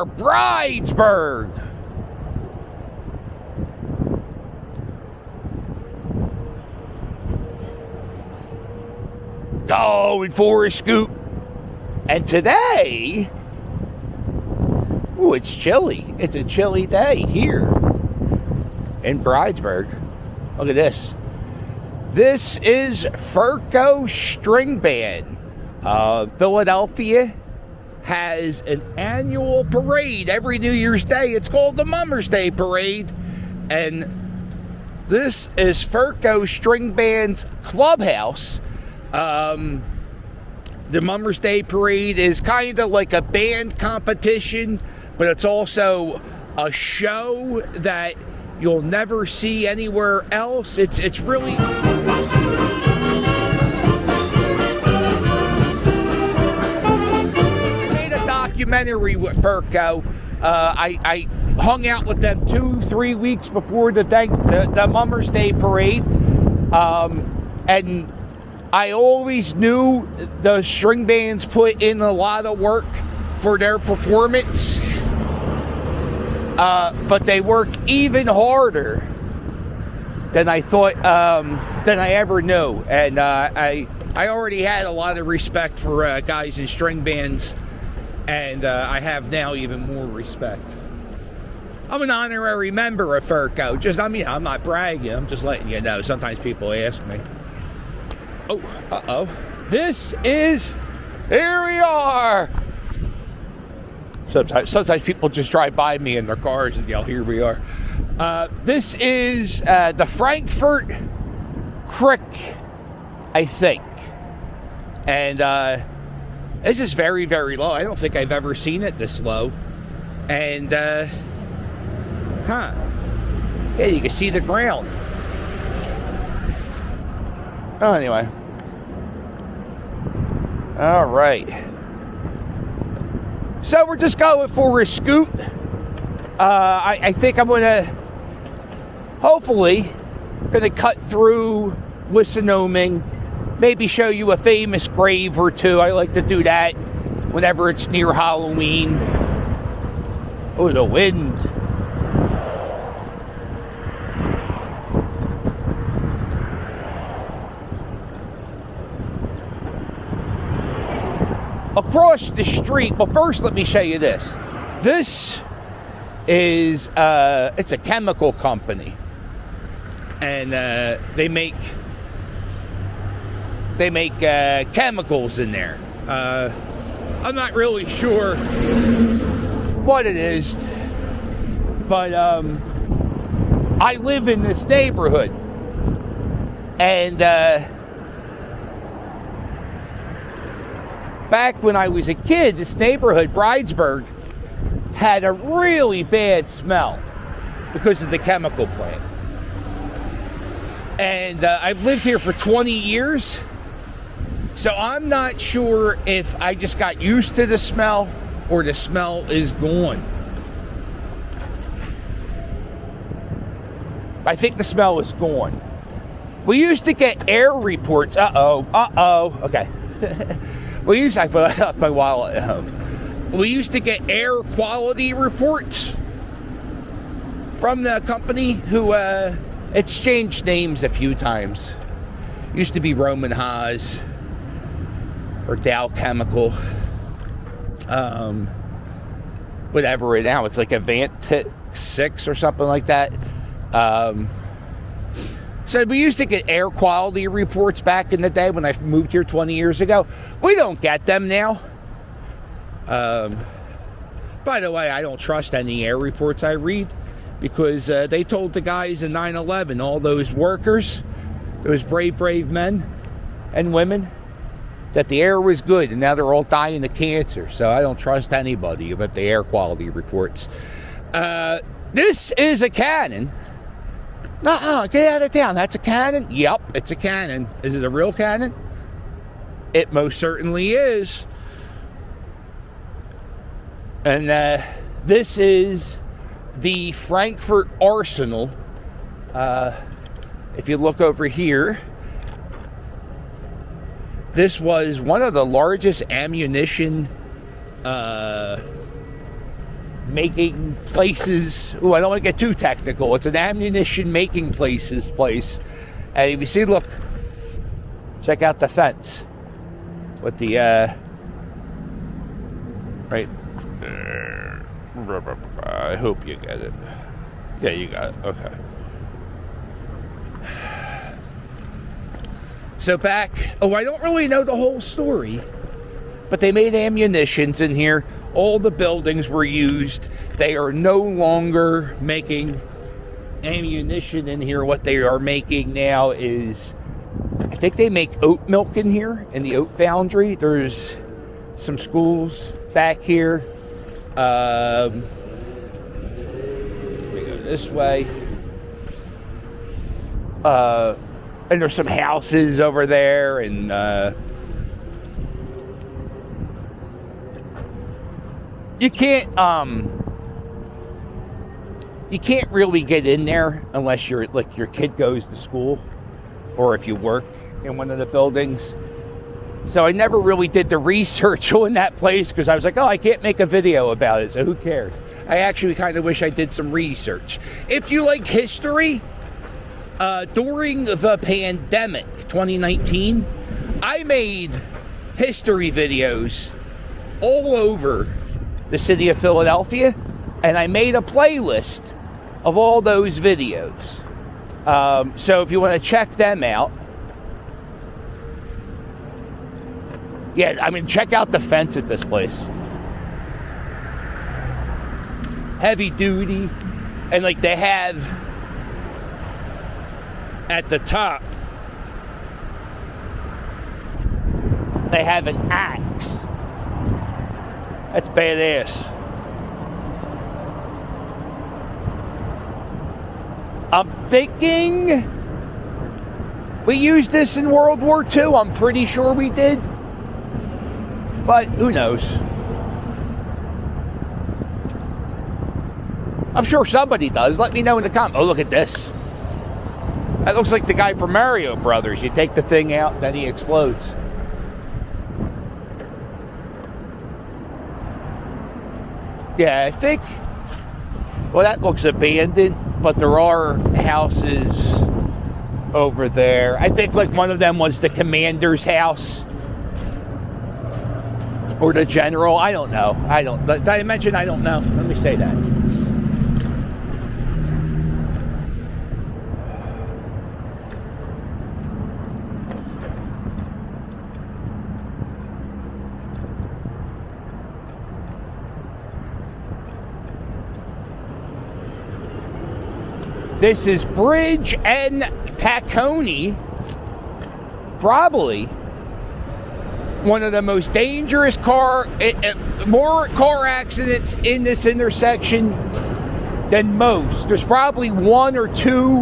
are Bridesburg. Going for a scoot. And today, ooh, it's chilly. It's a chilly day here in Bridesburg. Look at this. This is Furco String Band. Philadelphia has an annual parade every New Year's Day. It's called the Mummers Day Parade. And this is Furco String Band's clubhouse. The Mummers Day Parade is kind of like a band competition, but it's also a show that you'll never see anywhere else. It's really... documentary with Furco. I hung out with them 2-3 weeks before the Mummers Day Parade, and I always knew the string bands put in a lot of work for their performance, but they work even harder than I thought, than I ever knew. And I already had a lot of respect for guys in string bands. And I have now even more respect. I'm an honorary member of Furco. I'm not bragging. I'm just letting you know. Sometimes people ask me. Oh, uh-oh. Here we are. Sometimes people just drive by me in their cars and yell, here we are. This is the Frankfurt Creek, I think. And... this is very, very low. I don't think I've ever seen it this low. And, yeah, you can see the ground. Oh, anyway. All right. So we're just going for a scoot. I think I'm going to, hopefully, cut through Wyoming. Maybe show you a famous grave or two. I like to do that whenever it's near Halloween. Oh, the wind. Across the street, well, first let me show you this. This is, it's a chemical company. And they make chemicals in there. I'm not really sure what it is, but I live in this neighborhood, and back when I was a kid, this neighborhood, Bridesburg, had a really bad smell because of the chemical plant. And I've lived here for 20 years. So I'm not sure if I just got used to the smell or the smell is gone. I think the smell is gone. We used to get air reports. Okay. I left my wallet at home. We used to get air quality reports from the company who it's changed names a few times. Used to be Roman Haas or Dow Chemical. Whatever it now. It's like Avant 6 or something like that. So we used to get air quality reports back in the day when I moved here 20 years ago. We don't get them now. By the way, I don't trust any air reports I read, because they told the guys in 9/11, all those workers, those brave men and women, that the air was good, and now they're all dying of cancer. So I don't trust anybody about the air quality reports. This is a cannon. Get out of town. That's a cannon? Yep, it's a cannon. Is it a real cannon? It most certainly is. And this is the Frankford Arsenal. If you look over here, this was one of the largest ammunition making places. Oh, I don't want to get too technical. It's an ammunition making place. And if you see, look, check out the fence with the right there. I hope you get it. Yeah, you got it. Okay. So back, I don't really know the whole story, but they made ammunitions in here. All the buildings were used. They are no longer making ammunition in here. What they are making now is, I think they make oat milk in here, in the oat foundry. There's some schools back here. Let me go this way. And there's some houses over there, and you can't really get in there unless your kid goes to school or if you work in one of the buildings. So I never really did the research on that place because I was like, I can't make a video about it, so who cares? I actually kind of wish I did some research. If you like history, during the pandemic, 2019, I made history videos all over the city of Philadelphia, and I made a playlist of all those videos. So if you want to check them out, check out the fence at this place. Heavy duty, and they have at the top, they have an axe. That's badass. I'm thinking we used this in World War II. I'm pretty sure we did. But who knows? I'm sure somebody does. Let me know in the comments. Oh, look at this. That looks like the guy from Mario Brothers. You take the thing out, then he explodes. Yeah, I think, that looks abandoned, but there are houses over there. I think one of them was the commander's house or the general. I don't know. Did I mention I don't know? Let me say that. This is Bridge and Cacconi, probably one of the most dangerous more car accidents in this intersection than most. There's probably one or two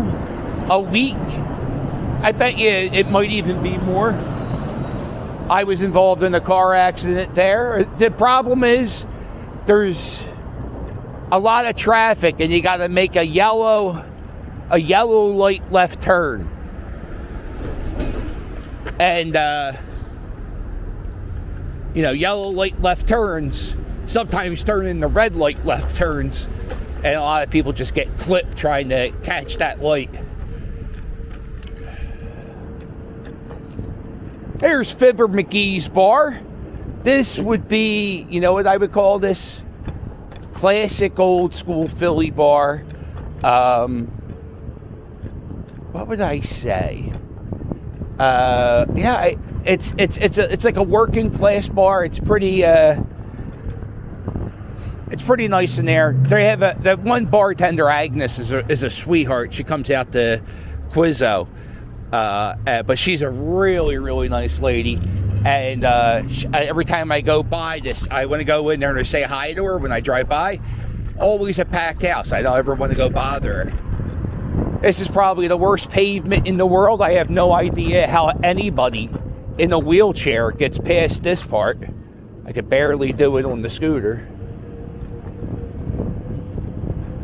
a week. I bet you it might even be more. I was involved in a car accident there. The problem is there's a lot of traffic and you got to make a yellow light left turn. And, yellow light left turns sometimes turn into red light left turns. And a lot of people just get clipped trying to catch that light. There's Fibber McGee's bar. This would be, you know what I would call this? Classic old school Philly bar. What would I say? It's like a working class bar. It's pretty nice in there. They have that one bartender, Agnes, is a sweetheart. She comes out to Quizzo, but she's a really, really nice lady. And every time I go by this, I want to go in there and say hi to her when I drive by. Always a packed house. I don't ever want to go bother her. This is probably the worst pavement in the world. I have no idea how anybody in a wheelchair gets past this part. I could barely do it on the scooter.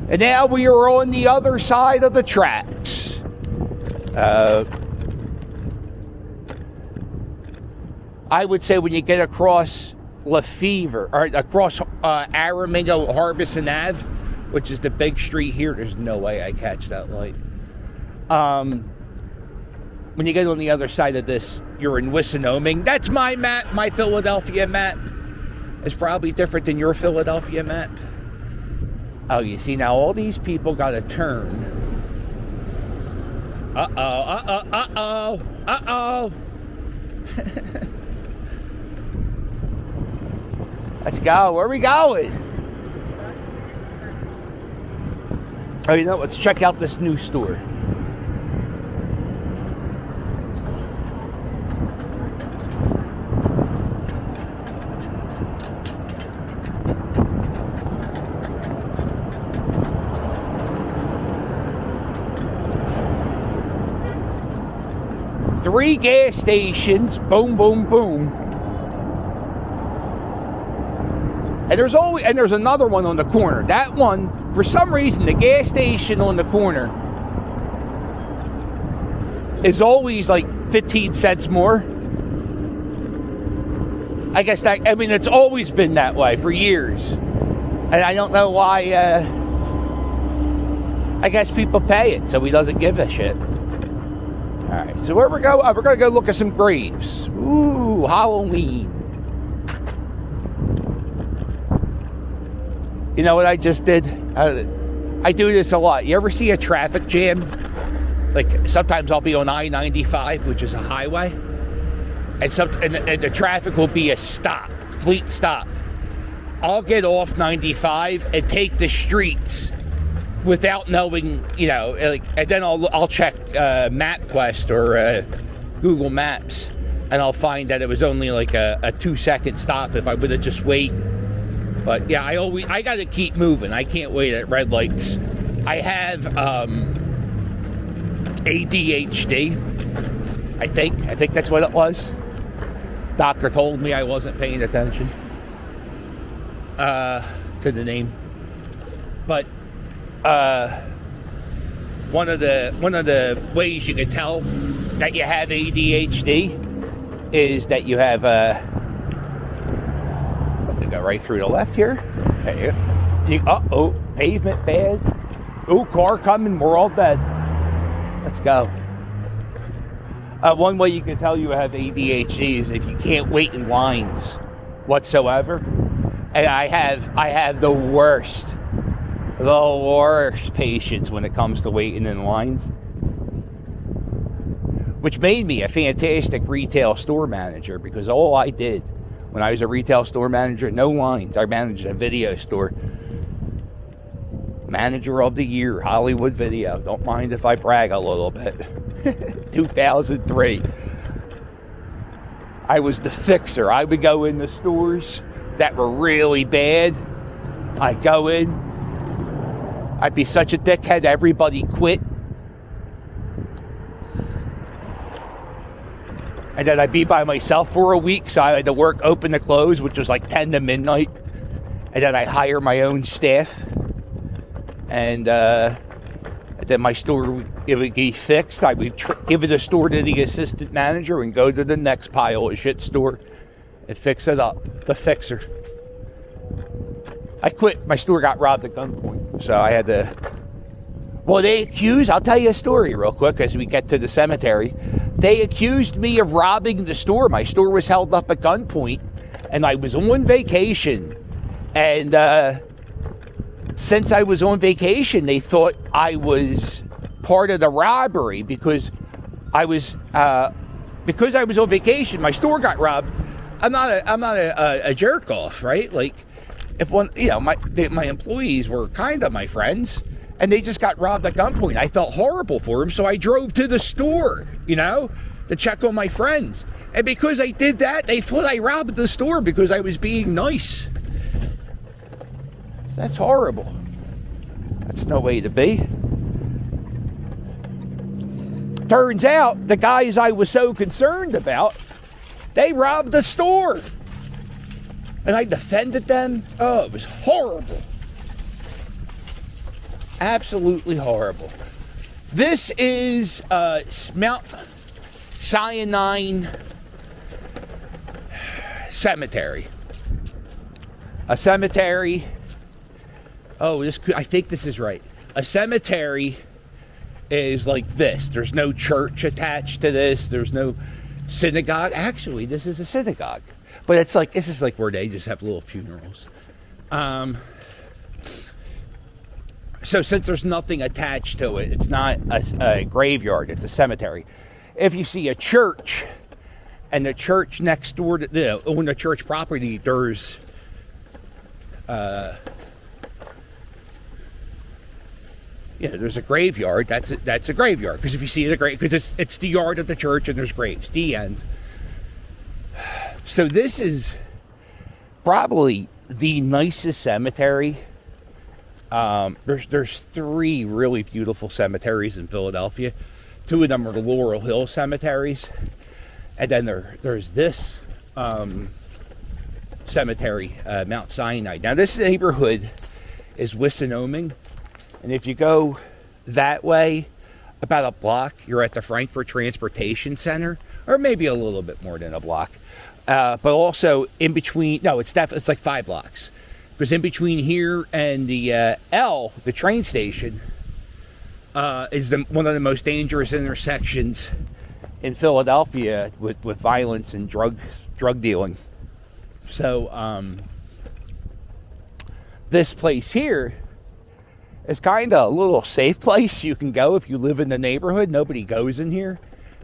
And now we are on the other side of the tracks. I would say when you get across Lefevre, or across Aramingo, Harbison Ave, which is the big street here. There's no way I catch that light. When you get on the other side of this, you're in Wissinoming. That's my map. My Philadelphia map is probably different than your Philadelphia map. Oh, you see, now all these people got to turn. Uh-oh. Let's go. Where are we going? Oh, you know, let's check out this new store. Three gas stations, boom, boom, boom. And there's another one on the corner. That one, for some reason, the gas station on the corner is always like 15 cents more. It's always been that way for years. And I don't know why, I guess people pay it, so he doesn't give a shit. Alright, so where we go? We're going to go look at some graves. Ooh, Halloween. You know what I just did? I do this a lot. You ever see a traffic jam? Like, sometimes I'll be on I-95, which is a highway. And the traffic will be a stop, complete stop. I'll get off 95 and take the streets without knowing, and then I'll check MapQuest or Google Maps, and I'll find that it was only like a 2-second stop if I would have just wait. But yeah, I got to keep moving. I can't wait at red lights. I have ADHD. I think that's what it was. Doctor told me I wasn't paying attention to the name, but. One of the ways you can tell that you have ADHD is that you have I'm gonna go right through the left here. Uh-oh, pavement bad. Oh, car coming, we're all dead. Let's go. One way you can tell you have ADHD is if you can't wait in lines whatsoever. And I have the worst patience when it comes to waiting in lines, which made me a fantastic retail store manager, because all I did when I was a retail store manager, no lines. I managed a video store. Manager of the year, Hollywood Video. Don't mind if I brag a little bit. 2003. I was the fixer. I would go in the stores that were really bad. I'd go in. I'd be such a dickhead, everybody quit. And then I'd be by myself for a week, so I had to work open to close, which was like 10 to midnight. And then I'd hire my own staff. And then my store would be fixed. I would give it a store to the assistant manager and go to the next pile of shit store and fix it up. The fixer. I quit. My store got robbed at gunpoint, so I had to. Well, I'll tell you a story real quick as we get to the cemetery. They accused me of robbing the store. My store was held up at gunpoint, and I was on vacation. And since I was on vacation, they thought I was part of the robbery because I was on vacation. My store got robbed. I'm not a jerk off, right? Like. If one, my employees were kind of my friends, and they just got robbed at gunpoint. I felt horrible for them, so I drove to the store, to check on my friends. And because I did that, they thought I robbed the store because I was being nice. That's horrible. That's no way to be. Turns out, the guys I was so concerned about, they robbed the store. And I defended them. Oh, it was horrible. Absolutely horrible. This is Mount Sinai Cemetery. A cemetery. Oh, I think this is right. A cemetery is like this. There's no church attached to this. There's no synagogue. Actually, this is a synagogue. But it's like, this is like where they just have little funerals. So since there's nothing attached to it, it's not a graveyard, it's a cemetery. If you see a church, and the church next door to on the church property, there's there's a graveyard. That's a graveyard, because if you see the grave, because it's the yard of the church and there's graves. The end. So this is probably the nicest cemetery. There's 3 really beautiful cemeteries in Philadelphia. 2 of them are the Laurel Hill cemeteries, and then there's this cemetery, Mount Sinai. Now this neighborhood is Wissanoming, and if you go that way about a block, you're at the Frankford Transportation Center, or maybe a little bit more than a block. But also in between, no, it's like 5 blocks. Because in between here and the the train station, is one of the most dangerous intersections in Philadelphia with violence and drug dealing. So this place here is kind of a little safe place you can go if you live in the neighborhood. Nobody goes in here,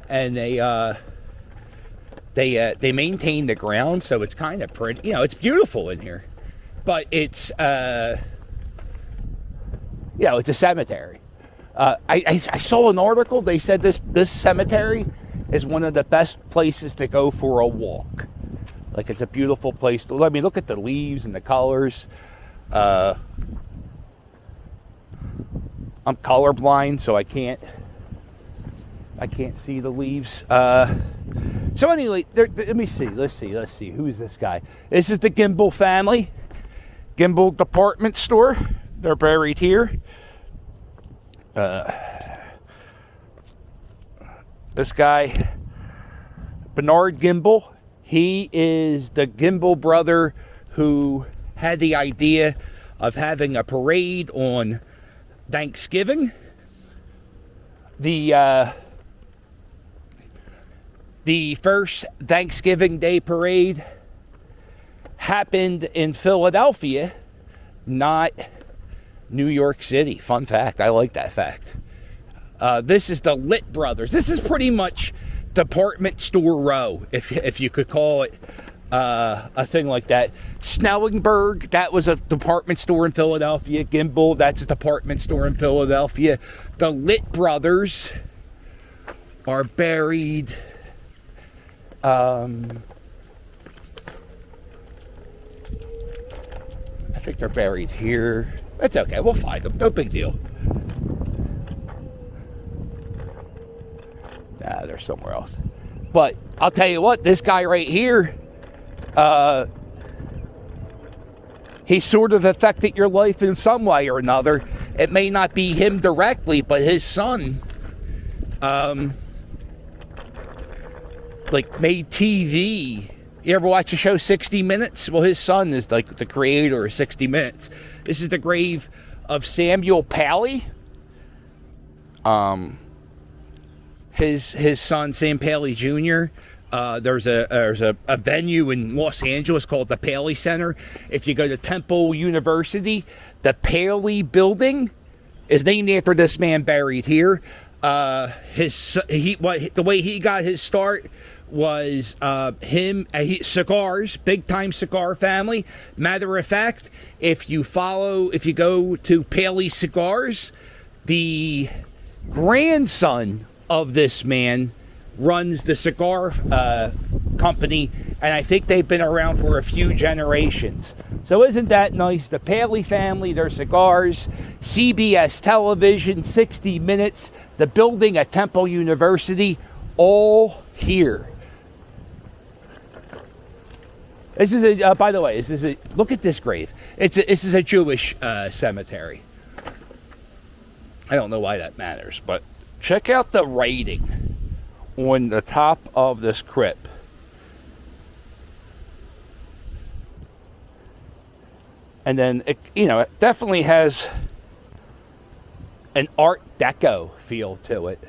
and they maintain the ground, so it's kind of pretty. It's beautiful in here. But it's, it's a cemetery. I saw an article. They said this cemetery is one of the best places to go for a walk. Like, it's a beautiful place to. Look at the leaves and the colors. I'm colorblind, so I can't see the leaves. So anyway, let me see. Let's see. Who's this guy? This is the Gimbel family. Gimbel department store. They're buried here. This guy, Bernard Gimbel, he is the Gimbel brother who had the idea of having a parade on Thanksgiving. The first Thanksgiving Day parade happened in Philadelphia, not New York City. Fun fact. I like that fact. This is the Litt Brothers. This is pretty much department store row, if you could call it a thing like that. Snellingberg, that was a department store in Philadelphia. Gimbel, that's a department store in Philadelphia. The Litt Brothers are buried. I think they're buried here. It's okay, we'll find them. No big deal. Nah, they're somewhere else. But I'll tell you what, this guy right here, he sort of affected your life in some way or another. It may not be him directly, but his son, made TV. You ever watch the show 60 Minutes? Well, his son is like the creator of 60 Minutes. This is the grave of Samuel Paley. His son, Sam Paley Jr. There's a venue in Los Angeles called the Paley Center. If you go to Temple University, the Paley Building is named after this man buried here. The way he got his start was cigars, big time cigar family. Matter of fact, if you go to Paley Cigars, the grandson of this man runs the cigar company, and I think they've been around for a few generations. So isn't that nice? The Paley family, their cigars, CBS television, 60 Minutes, the building at Temple University, all here. This is by the way, look at this grave. This is a Jewish cemetery. I don't know why that matters, but check out the writing on the top of this crypt. And then, it definitely has an Art Deco feel to it.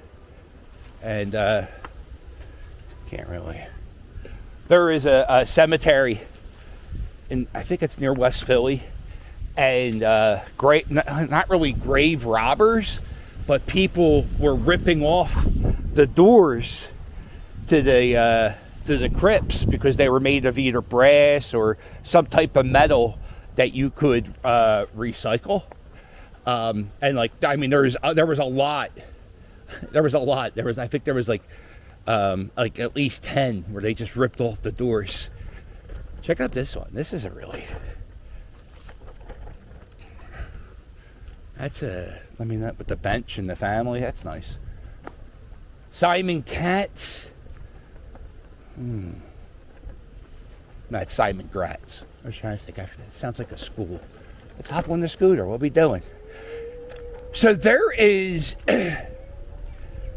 And can't really. There is a cemetery I think it's near West Philly, and not really grave robbers, but people were ripping off the doors to the crypts because they were made of either brass or some type of metal that you could recycle. And there was a lot. I think there was like at least 10 where they just ripped off the doors. Check out this one. This is that with the bench and the family, that's nice. Simon Katz. Not Simon Gratz. I was trying to think. It sounds like a school. Let's hop on the scooter. What are we doing? So there is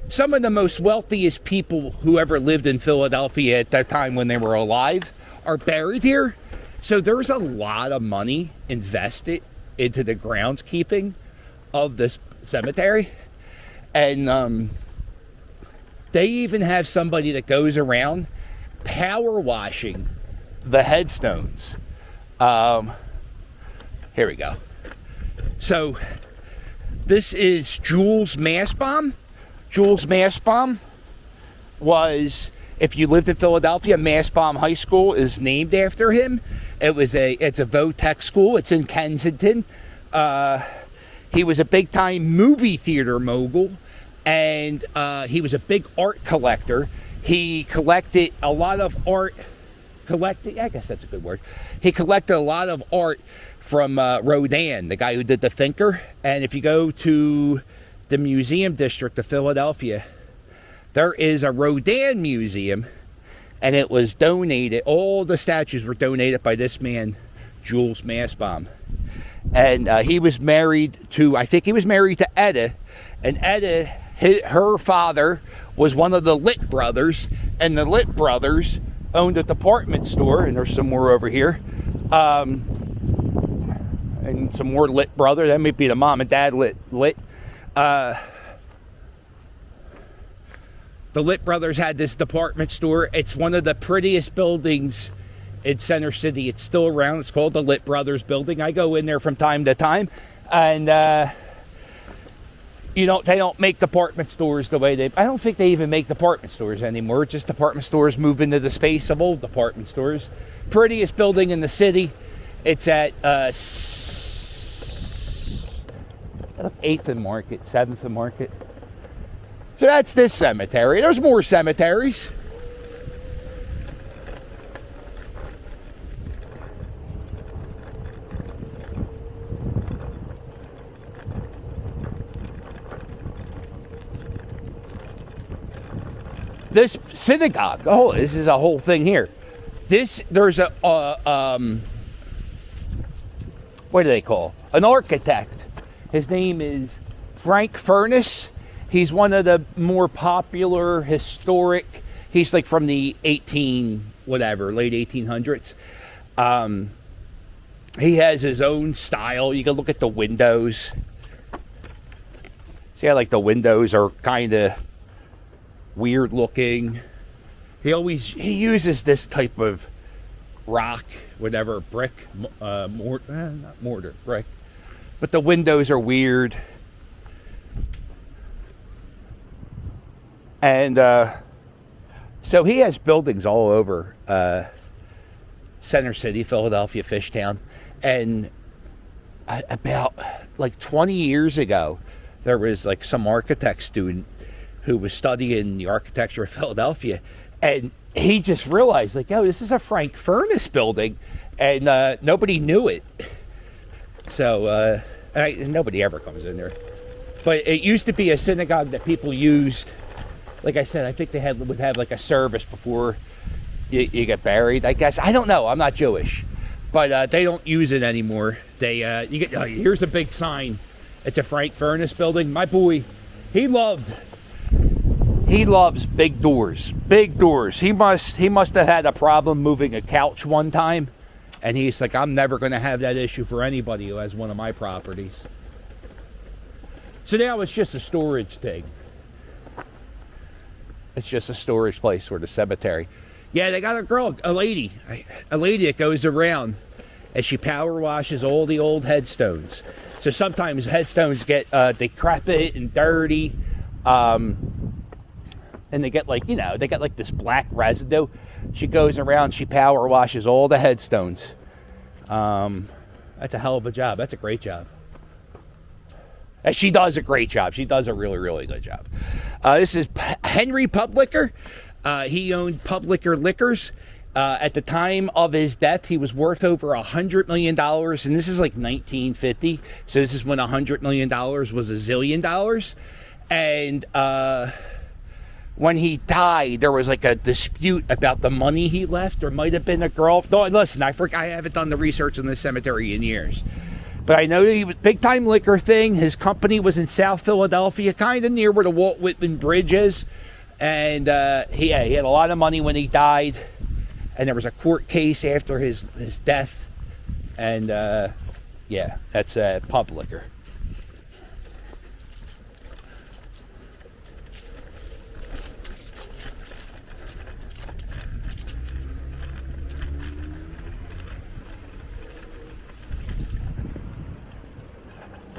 some of the most wealthiest people who ever lived in Philadelphia at that time when they were alive are buried here. So there's a lot of money invested into the groundskeeping of this cemetery. And they even have somebody that goes around power washing the headstones. Here we go. So this is Jules Mastbaum. Jules Mastbaum was, if you lived in Philadelphia, Mastbaum High School is named after him. It's a Votech school. It's in Kensington. He was a big-time movie theater mogul, and he was a big art collector. He collected a lot of art. I guess that's a good word. He collected a lot of art from Rodin, the guy who did The Thinker. And if you go to the Museum District of Philadelphia, there is a Rodin museum, and it was donated. All the statues were donated by this man, Jules Mastbaum. And he was married to Etta, and Etta, her father was one of the Litt brothers, and the Litt brothers owned a department store, and there's some more over here, and some more Litt brother. That might be the mom and dad Litt. The Litt brothers had this department store. It's one of the prettiest buildings in Center City. It's still around. It's called the Litt Brothers Building. I go in there from time to time, and they don't make department stores the way I don't think they even make department stores anymore. Just department stores move into the space of old department stores. Prettiest building in the city. It's at 8th and Market, 7th and Market. So that's this cemetery. There's more cemeteries. This synagogue, this is a whole thing here. There's a, what do they call? An architect. His name is Frank Furness. He's one of the more popular historic, he's like from the late 1800s. He has his own style. You can look at the windows. See how like the windows are kind of weird looking. He uses this type of rock, whatever, brick, not mortar, brick. But the windows are weird. And so he has buildings all over Center City, Philadelphia, Fishtown. And about like 20 years ago, there was like some architect student who was studying the architecture of Philadelphia, and he just realized, like, this is a Frank Furness building, and nobody knew it. So nobody ever comes in there. But it used to be a synagogue that people used. Like I said, I think they would have like a service before you get buried. I guess, I don't know. I'm not Jewish, but they don't use it anymore. Here's a big sign. It's a Frank Furness building. My boy, he loves big doors. Big doors. He must have had a problem moving a couch one time, And he's like, I'm never going to have that issue for anybody who has one of my properties. So now it's just a storage thing. It's just a storage place for the cemetery. Yeah, they got a lady that goes around and she power washes all the old headstones. So sometimes headstones get decrepit and dirty. And they get like, they got like this black residue. She goes around, she power washes all the headstones. That's a hell of a job. That's a great job. And she does a great job. She does a really, really good job. This is Henry Publicker. He owned Publicker Liquors. At the time of his death, he was worth over $100 million. And this is like 1950. So this is when $100 million was $1 zillion. And when he died, there was like a dispute about the money he left. There might have been a girl. No, listen, I haven't done the research on this cemetery in years. But I know he was big time liquor thing. His company was in South Philadelphia, kind of near where the Walt Whitman Bridge is. And he had a lot of money when he died. And there was a court case after his death. And that's pub liquor.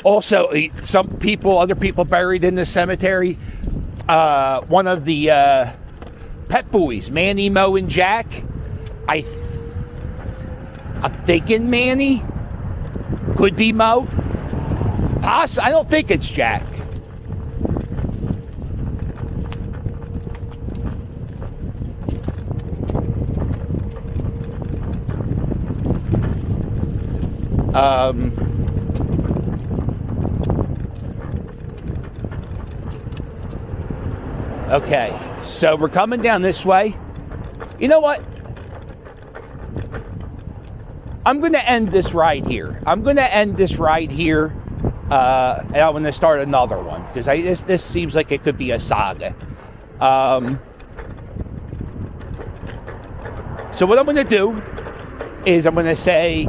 Also, other people buried in the cemetery. One of the Pet Boys, Manny, Mo, and Jack. I'm thinking Manny. Could be Mo. I don't think it's Jack. Okay, so we're coming down this way. You know what? I'm going to end this ride here. And I'm going to start another one because this seems like it could be a saga. So what I'm going to do is I'm going to say,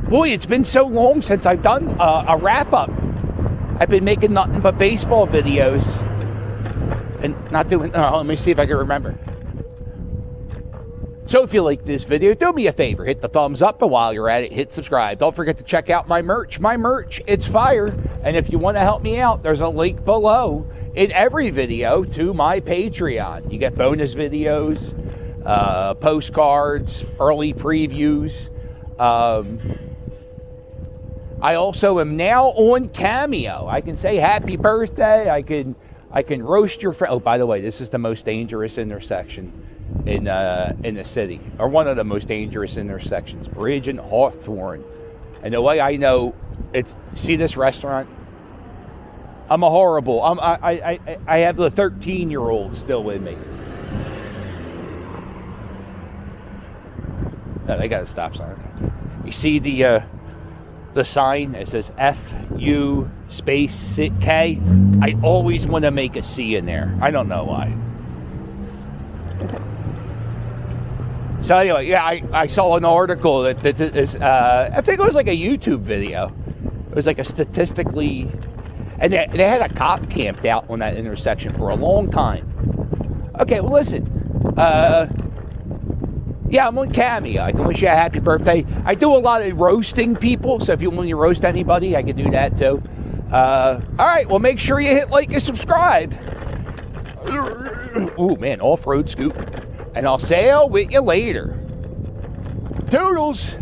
boy, it's been so long since I've done a wrap-up. I've been making nothing but baseball videos. And not doing, let me see if I can remember. So if you like this video, do me a favor, hit the thumbs up, and while you're at it, hit subscribe. Don't forget to check out my merch. My merch, it's fire. And if you want to help me out, there's a link below in every video to my Patreon. You get bonus videos, postcards, early previews. I also am now on Cameo. I can say happy birthday. I can roast your friend. Oh, by the way, this is the most dangerous intersection in the city, or one of the most dangerous intersections, Bridge and Hawthorne. And the way I know, see this restaurant? I have the 13-year-old still with me. No, they got a stop sign. You see the sign that says FU space K? I always want to make a C in there. I don't know why. So anyway, yeah, I saw an article that is, I think it was like a YouTube video. It was like a statistically, and they had a cop camped out on that intersection for a long time. Okay, well listen, yeah, I'm on Cameo. I can wish you a happy birthday. I do a lot of roasting people, so if you want me to roast anybody, I can do that too. All right, well, make sure you hit like and subscribe. Ooh, man, off-road scoop. And I'll sail with you later. Toodles!